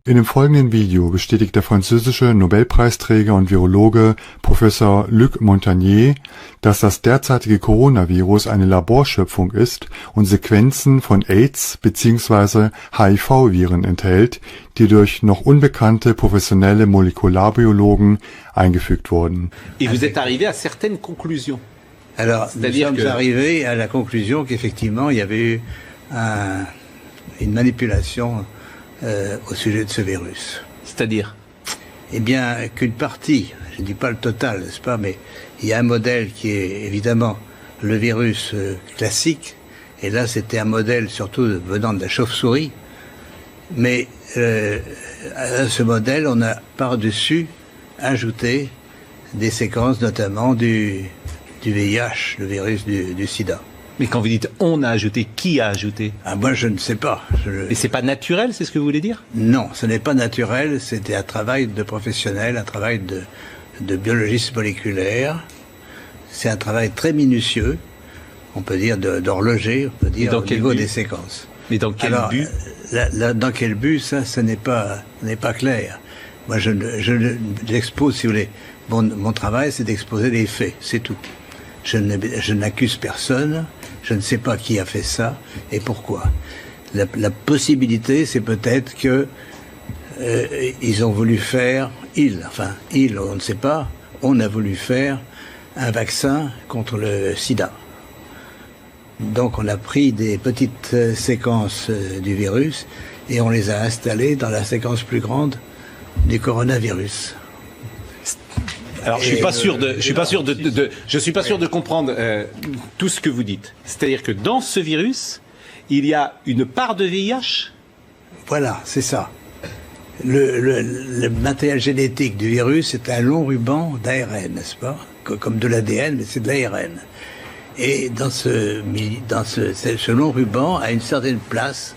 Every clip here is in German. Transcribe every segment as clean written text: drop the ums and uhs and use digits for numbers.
In dem folgenden Video bestätigt der französische Nobelpreisträger und Virologe Professor Luc Montagnier, dass das derzeitige Coronavirus eine Laborschöpfung ist und Sequenzen von AIDS bzw. HIV-Viren enthält, die durch noch unbekannte professionelle Molekularbiologen eingefügt wurden. Et vous êtes arrivé à certaines conclusions. Alors, nous sommes arrivés à la conclusion qu'effectivement, il y avait eu une manipulation au sujet de ce virus. C'est-à-dire? Eh bien, qu'une partie, je ne dis pas le total, n'est-ce pas, mais il y a un modèle qui est évidemment le virus classique, et là c'était un modèle surtout venant de la chauve-souris, mais à ce modèle on a par-dessus ajouté des séquences notamment du VIH, le virus du sida. Mais quand vous dites on a ajouté, qui a ajouté? Ah, moi je ne sais pas. Et c'est pas naturel, c'est ce que vous voulez dire? Non, ce n'est pas naturel, c'était un travail de professionnel, un travail de biologiste moléculaire. C'est un travail très minutieux, on peut dire d'horloger, on peut dire au niveau des séquences. Mais dans quel but? Dans quel but, ça n'est pas clair. Moi j'expose, si vous voulez, mon travail c'est d'exposer les faits, c'est tout. Je n'accuse personne, je ne sais pas qui a fait ça et pourquoi. La possibilité, c'est peut-être que ils ont voulu faire, on ne sait pas, on a voulu faire un vaccin contre le sida. Donc on a pris des petites séquences du virus et on les a installées dans la séquence plus grande du coronavirus. Alors je suis pas sûr de comprendre tout ce que vous dites. C'est-à-dire que dans ce virus, il y a une part de VIH? Voilà, c'est ça. Le matériel génétique du virus est un long ruban d'ARN, n'est-ce pas? Comme de l'ADN, mais c'est de l'ARN. Et dans ce long ruban, à une certaine place,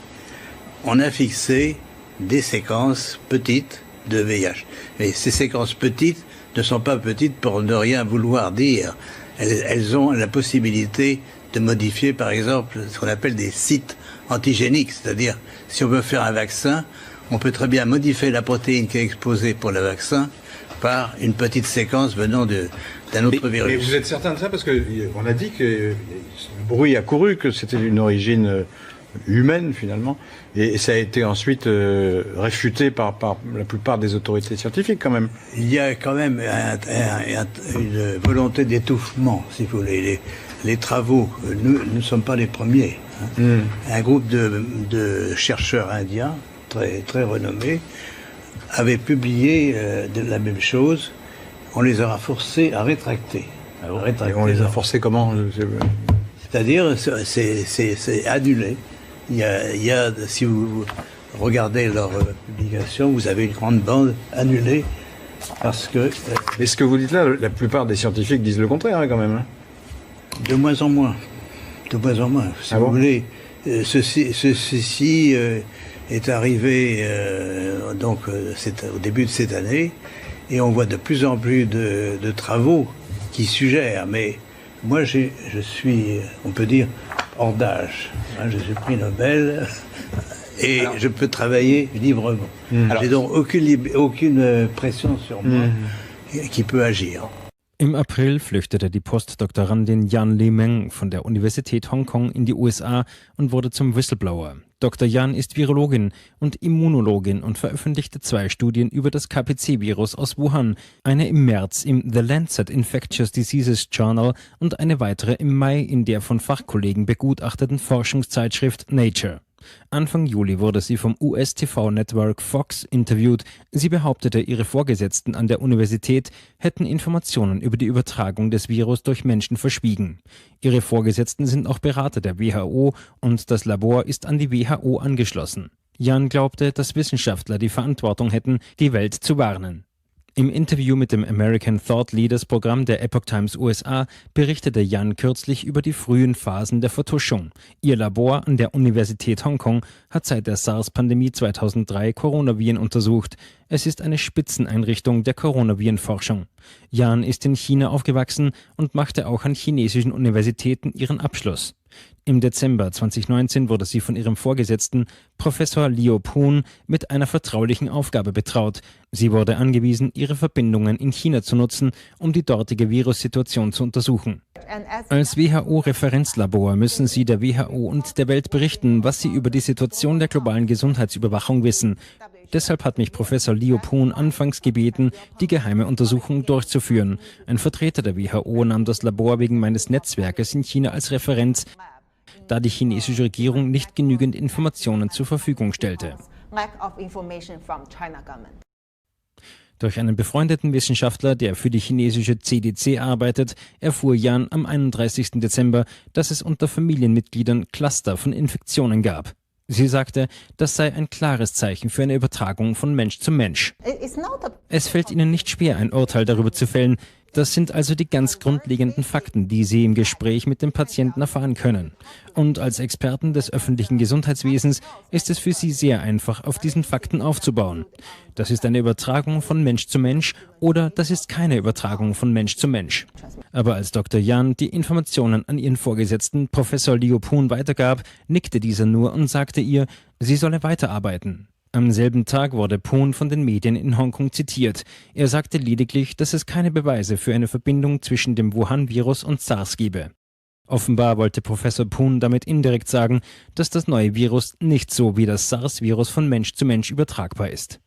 on a fixé des séquences petites de VIH. Mais ces séquences petites ne sont pas petites pour ne rien vouloir dire. Elles ont la possibilité de modifier, par exemple, ce qu'on appelle des sites antigéniques. C'est-à-dire, si on veut faire un vaccin, on peut très bien modifier la protéine qui est exposée pour le vaccin par une petite séquence venant d'un autre virus. Mais vous êtes certain de ça? Parce qu'on a dit que le bruit a couru, que c'était d'une origine humaine finalement, et ça a été ensuite réfuté par la plupart des autorités scientifiques quand même. Il y a quand même une volonté d'étouffement, si vous voulez. Les travaux, nous ne sommes pas les premiers. Un groupe de chercheurs indiens, très, très renommés, avait publié la même chose. On les aura forcés à rétracter. Et on les a forcés comment? C'est-à-dire, c'est annulé. Il y a, si vous regardez leur publication, vous avez une grande bande annulée parce que... Mais ce que vous dites là, la plupart des scientifiques disent le contraire quand même. De moins en moins. De moins en moins. Si vous voulez, ceci est arrivé c'est au début de cette année et on voit de plus en plus de travaux qui suggèrent. Mais moi, je suis, on peut dire, hors d'âge. Je suis prix Nobel et je peux travailler librement. J'ai donc aucune pression sur moi qui peut agir. Im April flüchtete die Postdoktorandin Yan Li-Meng von der Universität Hongkong in die USA und wurde zum Whistleblower. Dr. Yan ist Virologin und Immunologin und veröffentlichte 2 Studien über das KPC-Virus aus Wuhan, eine im März im The Lancet Infectious Diseases Journal und eine weitere im Mai in der von Fachkollegen begutachteten Forschungszeitschrift Nature. Anfang Juli wurde sie vom US-TV-Network Fox interviewt. Sie behauptete, ihre Vorgesetzten an der Universität hätten Informationen über die Übertragung des Virus durch Menschen verschwiegen. Ihre Vorgesetzten sind auch Berater der WHO und das Labor ist an die WHO angeschlossen. Yan glaubte, dass Wissenschaftler die Verantwortung hätten, die Welt zu warnen. Im Interview mit dem American Thought Leaders Programm der Epoch Times USA berichtete Yan kürzlich über die frühen Phasen der Vertuschung. Ihr Labor an der Universität Hongkong hat seit der SARS-Pandemie 2003 Coronaviren untersucht. Es ist eine Spitzeneinrichtung der Coronavirenforschung. Yan ist in China aufgewachsen und machte auch an chinesischen Universitäten ihren Abschluss. Im Dezember 2019 wurde sie von ihrem Vorgesetzten, Professor Leo Poon, mit einer vertraulichen Aufgabe betraut. Sie wurde angewiesen, ihre Verbindungen in China zu nutzen, um die dortige Virussituation zu untersuchen. Als WHO-Referenzlabor müssen sie der WHO und der Welt berichten, was sie über die Situation der globalen Gesundheitsüberwachung wissen. Deshalb hat mich Professor Leo Poon anfangs gebeten, die geheime Untersuchung durchzuführen. Ein Vertreter der WHO nahm das Labor wegen meines Netzwerkes in China als Referenz, da die chinesische Regierung nicht genügend Informationen zur Verfügung stellte. Durch einen befreundeten Wissenschaftler, der für die chinesische CDC arbeitet, erfuhr Yan am 31. Dezember, dass es unter Familienmitgliedern Cluster von Infektionen gab. Sie sagte, das sei ein klares Zeichen für eine Übertragung von Mensch zu Mensch. Es fällt Ihnen nicht schwer, ein Urteil darüber zu fällen. Das sind also die ganz grundlegenden Fakten, die Sie im Gespräch mit dem Patienten erfahren können. Und als Experten des öffentlichen Gesundheitswesens ist es für Sie sehr einfach, auf diesen Fakten aufzubauen. Das ist eine Übertragung von Mensch zu Mensch oder das ist keine Übertragung von Mensch zu Mensch. Aber als Dr. Yan die Informationen an ihren Vorgesetzten, Professor Leo Poon, weitergab, nickte dieser nur und sagte ihr, sie solle weiterarbeiten. Am selben Tag wurde Poon von den Medien in Hongkong zitiert. Er sagte lediglich, dass es keine Beweise für eine Verbindung zwischen dem Wuhan-Virus und SARS gebe. Offenbar wollte Professor Poon damit indirekt sagen, dass das neue Virus nicht so wie das SARS-Virus von Mensch zu Mensch übertragbar ist.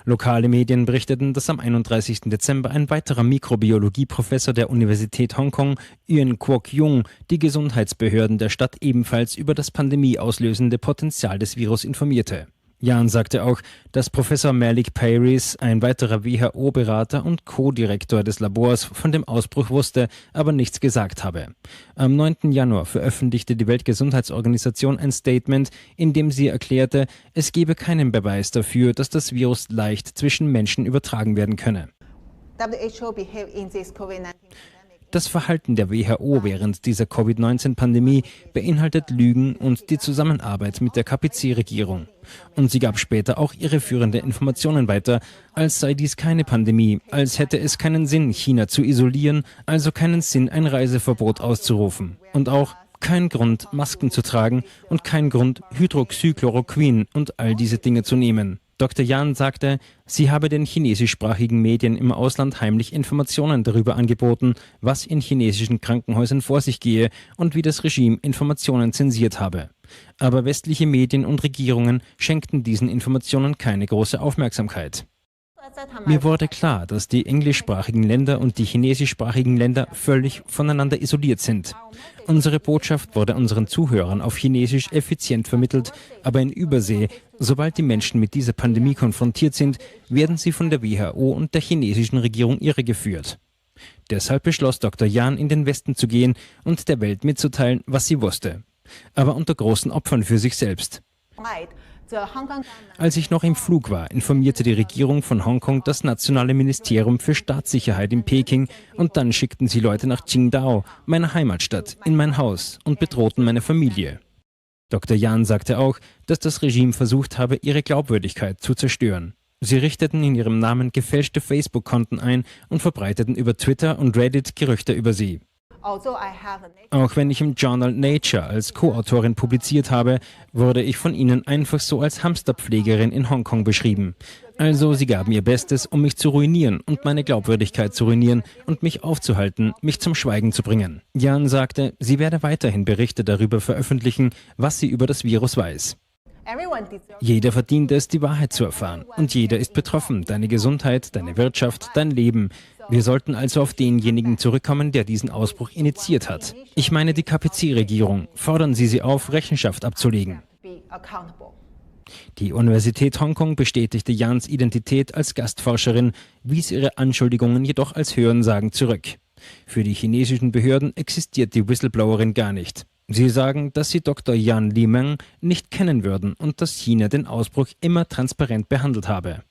Lokale Medien berichteten, dass am 31. Dezember ein weiterer Mikrobiologie-Professor der Universität Hongkong, Yuan Kwok-yung, die Gesundheitsbehörden der Stadt ebenfalls über das pandemieauslösende Potenzial des Virus informierte. Yan sagte auch, dass Professor Malik Peiris, ein weiterer WHO-Berater und Co-Direktor des Labors, von dem Ausbruch wusste, aber nichts gesagt habe. Am 9. Januar veröffentlichte die Weltgesundheitsorganisation ein Statement, in dem sie erklärte, es gebe keinen Beweis dafür, dass das Virus leicht zwischen Menschen übertragen werden könne. Das Verhalten der WHO während dieser Covid-19-Pandemie beinhaltet Lügen und die Zusammenarbeit mit der KPC-Regierung. Und sie gab später auch irreführende Informationen weiter, als sei dies keine Pandemie, als hätte es keinen Sinn, China zu isolieren, also keinen Sinn, ein Reiseverbot auszurufen. Und auch kein Grund, Masken zu tragen und kein Grund, Hydroxychloroquin und all diese Dinge zu nehmen. Dr. Yan sagte, sie habe den chinesischsprachigen Medien im Ausland heimlich Informationen darüber angeboten, was in chinesischen Krankenhäusern vor sich gehe und wie das Regime Informationen zensiert habe. Aber westliche Medien und Regierungen schenkten diesen Informationen keine große Aufmerksamkeit. Mir wurde klar, dass die englischsprachigen Länder und die chinesischsprachigen Länder völlig voneinander isoliert sind. Unsere Botschaft wurde unseren Zuhörern auf Chinesisch effizient vermittelt, aber in Übersee, sobald die Menschen mit dieser Pandemie konfrontiert sind, werden sie von der WHO und der chinesischen Regierung irregeführt. Deshalb beschloss Dr. Yan, in den Westen zu gehen und der Welt mitzuteilen, was sie wusste. Aber unter großen Opfern für sich selbst. Als ich noch im Flug war, informierte die Regierung von Hongkong das Nationale Ministerium für Staatssicherheit in Peking und dann schickten sie Leute nach Qingdao, meiner Heimatstadt, in mein Haus und bedrohten meine Familie. Dr. Yan sagte auch, dass das Regime versucht habe, ihre Glaubwürdigkeit zu zerstören. Sie richteten in ihrem Namen gefälschte Facebook-Konten ein und verbreiteten über Twitter und Reddit Gerüchte über sie. Auch wenn ich im Journal Nature als Co-Autorin publiziert habe, wurde ich von ihnen einfach so als Hamsterpflegerin in Hongkong beschrieben. Also sie gaben ihr Bestes, um mich zu ruinieren und meine Glaubwürdigkeit zu ruinieren und mich aufzuhalten, mich zum Schweigen zu bringen. Yan sagte, sie werde weiterhin Berichte darüber veröffentlichen, was sie über das Virus weiß. Jeder verdient es, die Wahrheit zu erfahren. Und jeder ist betroffen. Deine Gesundheit, deine Wirtschaft, dein Leben. Wir sollten also auf denjenigen zurückkommen, der diesen Ausbruch initiiert hat. Ich meine die KPC-Regierung. Fordern Sie sie auf, Rechenschaft abzulegen. Die Universität Hongkong bestätigte Yans Identität als Gastforscherin, wies ihre Anschuldigungen jedoch als Hörensagen zurück. Für die chinesischen Behörden existiert die Whistleblowerin gar nicht. Sie sagen, dass sie Dr. Yan Limeng nicht kennen würden und dass China den Ausbruch immer transparent behandelt habe.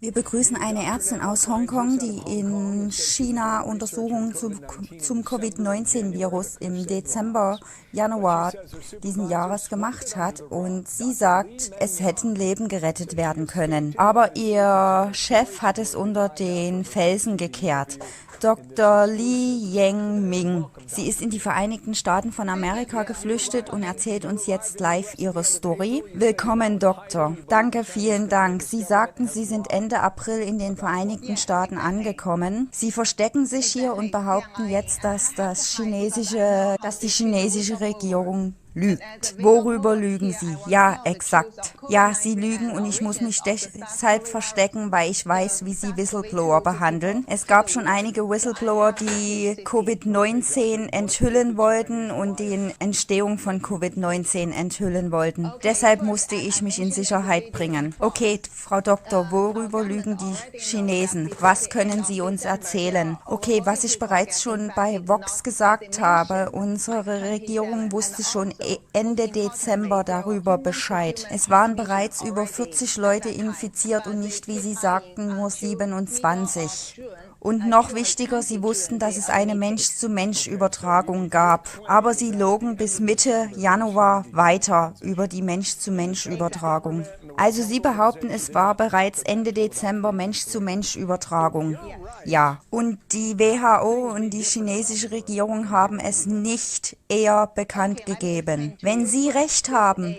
Wir begrüßen eine Ärztin aus Hongkong, die in China Untersuchungen zum Covid-19-Virus im Dezember, Januar diesen Jahres gemacht hat. Und sie sagt, es hätten Leben gerettet werden können. Aber ihr Chef hat es unter den Felsen gekehrt. Dr. Li Yengming. Sie ist in die Vereinigten Staaten von Amerika geflüchtet und erzählt uns jetzt live ihre Story. Willkommen, Doktor. Danke, vielen Dank. Sie sagten, Sie sind Ende April in den Vereinigten Staaten angekommen. Sie verstecken sich hier und behaupten jetzt, dass die chinesische Regierung lügt. Worüber lügen Sie? Ja, exakt. Ja, Sie lügen und ich muss mich deshalb verstecken, weil ich weiß, wie Sie Whistleblower behandeln. Es gab schon einige Whistleblower, die Covid-19 enthüllen wollten und die Entstehung von Covid-19 enthüllen wollten. Deshalb musste ich mich in Sicherheit bringen. Okay, Frau Doktor, worüber lügen die Chinesen? Was können Sie uns erzählen? Okay, was ich bereits schon bei Vox gesagt habe, unsere Regierung wusste schon Ende Dezember darüber Bescheid. Es waren bereits über 40 Leute infiziert und nicht, wie Sie sagten, nur 27. Und noch wichtiger, sie wussten, dass es eine Mensch-zu-Mensch-Übertragung gab. Aber sie logen bis Mitte Januar weiter über die Mensch-zu-Mensch-Übertragung. Also Sie behaupten, es war bereits Ende Dezember Mensch-zu-Mensch-Übertragung. Ja. Und die WHO und die chinesische Regierung haben es nicht eher bekannt gegeben. Wenn Sie recht haben,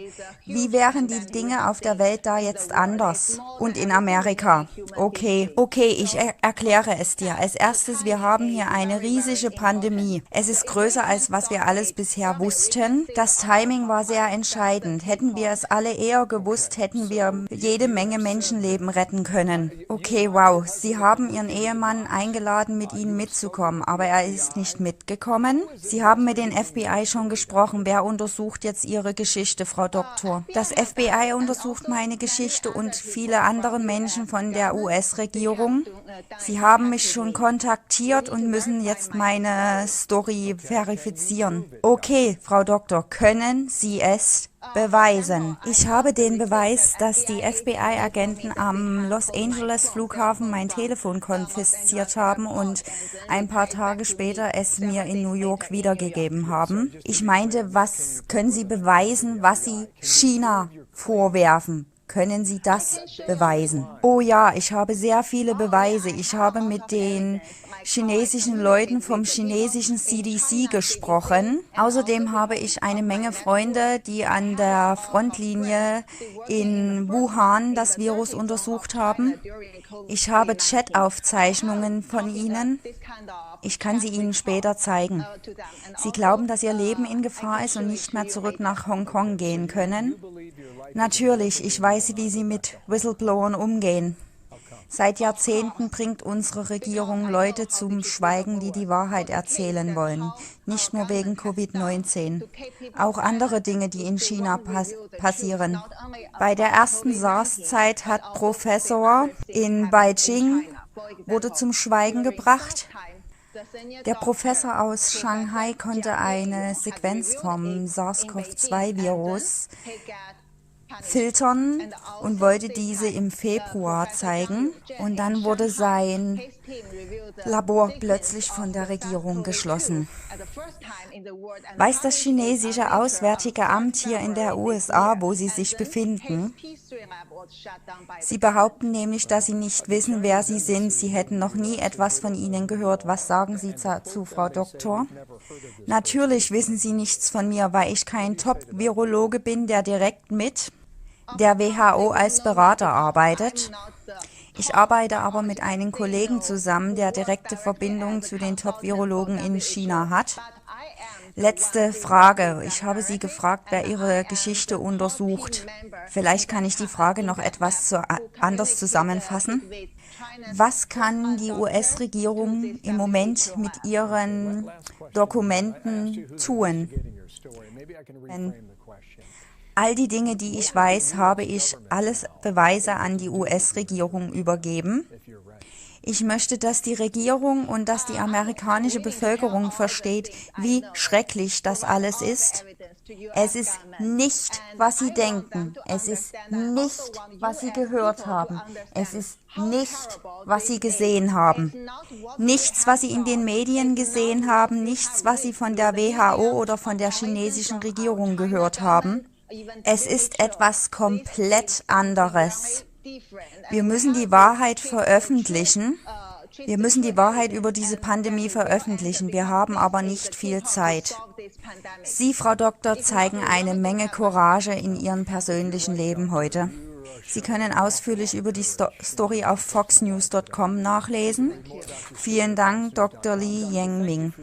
wie wären die Dinge auf der Welt da jetzt anders? Und in Amerika? Okay, ich erkläre es dir. Als erstes, wir haben hier eine riesige Pandemie. Es ist größer, als was wir alles bisher wussten. Das Timing war sehr entscheidend. Hätten wir es alle eher gewusst, hätten wir jede Menge Menschenleben retten können. Okay, wow. Sie haben Ihren Ehemann eingeladen, mit Ihnen mitzukommen, aber er ist nicht mitgekommen. Sie haben mit den FBI schon gesprochen. Wer untersucht jetzt Ihre Geschichte, Frau Doktor? Das FBI untersucht meine Geschichte und viele andere Menschen von der US-Regierung. Sie haben mich schon kontaktiert und müssen jetzt meine Story verifizieren. Okay, Frau Doktor, können Sie es beweisen? Ich habe den Beweis, dass die FBI-Agenten am Los Angeles Flughafen mein Telefon konfisziert haben und ein paar Tage später es mir in New York wiedergegeben haben. Ich meinte, was können Sie beweisen, was Sie China vorwerfen? Können Sie das beweisen? Oh ja, ich habe sehr viele Beweise. Ich habe mit den chinesischen Leuten vom chinesischen CDC gesprochen. Außerdem habe ich eine Menge Freunde, die an der Frontlinie in Wuhan das Virus untersucht haben. Ich habe Chat-Aufzeichnungen von ihnen. Ich kann sie Ihnen später zeigen. Sie glauben, dass Ihr Leben in Gefahr ist und nicht mehr zurück nach Hongkong gehen können? Natürlich, ich weiß, wie Sie mit Whistleblowern umgehen. Seit Jahrzehnten bringt unsere Regierung Leute zum Schweigen, die die Wahrheit erzählen wollen. Nicht nur wegen Covid-19. Auch andere Dinge, die in China passieren. Bei der ersten SARS-Zeit hat Professor in Beijing wurde zum Schweigen gebracht. Der Professor aus Shanghai konnte eine Sequenz vom SARS-CoV-2-Virus filtern und wollte diese im Februar zeigen. Und dann wurde sein Labor plötzlich von der Regierung geschlossen. Weiß das chinesische Auswärtige Amt hier in der USA, wo Sie sich befinden? Sie behaupten nämlich, dass Sie nicht wissen, wer Sie sind. Sie hätten noch nie etwas von Ihnen gehört. Was sagen Sie dazu, Frau Doktor? Natürlich wissen Sie nichts von mir, weil ich kein Top-Virologe bin, der direkt mit der WHO als Berater arbeitet. Ich arbeite aber mit einem Kollegen zusammen, der direkte Verbindung zu den Top-Virologen in China hat. Letzte Frage. Ich habe Sie gefragt, wer Ihre Geschichte untersucht. Vielleicht kann ich die Frage noch etwas anders zusammenfassen. Was kann die US-Regierung im Moment mit ihren Dokumenten tun? All die Dinge, die ich weiß, habe ich alles Beweise an die US-Regierung übergeben. Ich möchte, dass die Regierung und dass die amerikanische Bevölkerung versteht, wie schrecklich das alles ist. Es ist nicht, was sie denken. Es ist nicht, was sie gehört haben. Es ist nicht, was sie gesehen haben. Nichts, was sie in den Medien gesehen haben, nichts, was sie von der WHO oder von der chinesischen Regierung gehört haben. Es ist etwas komplett anderes. Wir müssen die Wahrheit veröffentlichen. Wir müssen die Wahrheit über diese Pandemie veröffentlichen. Wir haben aber nicht viel Zeit. Sie, Frau Doktor, zeigen eine Menge Courage in Ihrem persönlichen Leben heute. Sie können ausführlich über die Story auf foxnews.com nachlesen. Vielen Dank, Dr. Li Yengming.